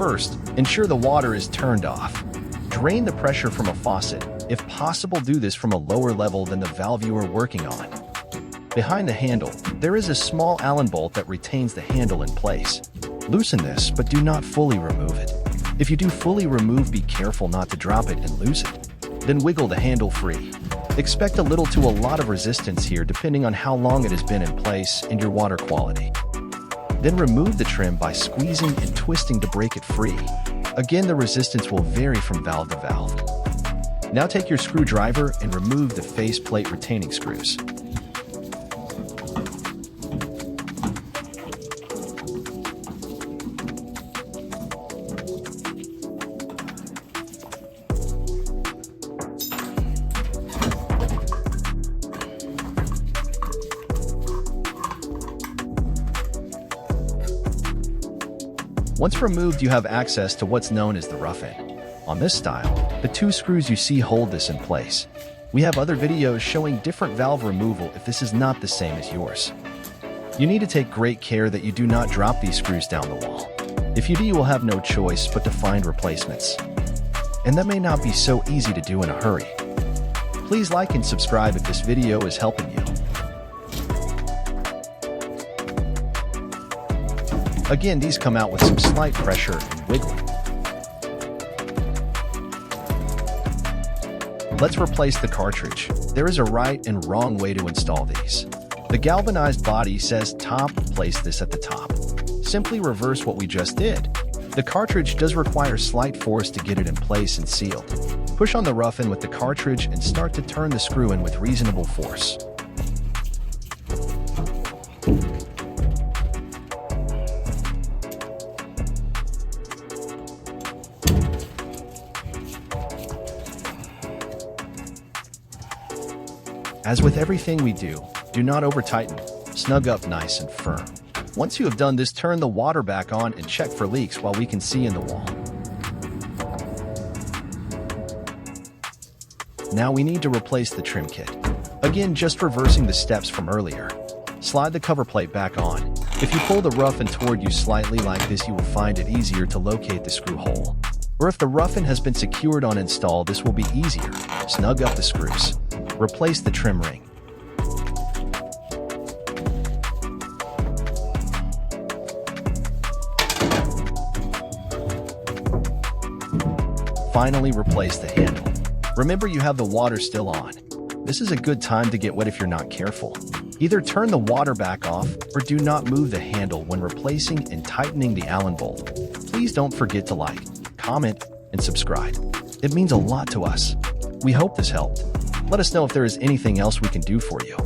First, ensure the water is turned off. Drain the pressure from a faucet. If possible, do this from a lower level than the valve you are working on. Behind the handle, there is a small Allen bolt that retains the handle in place. Loosen this, but do not fully remove it. If you do fully remove, be careful not to drop it and lose it. Then wiggle the handle free. Expect a little to a lot of resistance here depending on how long it has been in place and your water quality. Then remove the trim by squeezing and twisting to break it free. Again, the resistance will vary from valve to valve. Now take your screwdriver and remove the faceplate retaining screws. Once removed, you have access to what's known as the rough end. On this style, the two screws you see hold this in place. We have other videos showing different valve removal if this is not the same as yours. You need to take great care that you do not drop these screws down the wall. If you do, you will have no choice but to find replacements. And that may not be so easy to do in a hurry. Please like and subscribe if this video is helping you. Again, these come out with some slight pressure and wiggling. Let's replace the cartridge. There is a right and wrong way to install these. The galvanized body says top, place this at the top. Simply reverse what we just did. The cartridge does require slight force to get it in place and sealed. Push on the rough end with the cartridge and start to turn the screw in with reasonable force. As with everything we do not over-tighten, snug up nice and firm. Once you have done this, turn the water back on and check for leaks while we can see in the wall. Now we need to replace the trim kit. Again, just reversing the steps from earlier. Slide the cover plate back on. If you pull the rough end toward you slightly like this, you will find it easier to locate the screw hole. Or if the rough end has been secured on install, this will be easier. Snug up the screws. Replace the trim ring. Finally, replace the handle. Remember, you have the water still on. This is a good time to get wet if you're not careful. Either turn the water back off or do not move the handle when replacing and tightening the Allen bolt. Please don't forget to like, comment, and subscribe. It means a lot to us. We hope this helped. Let us know if there is anything else we can do for you.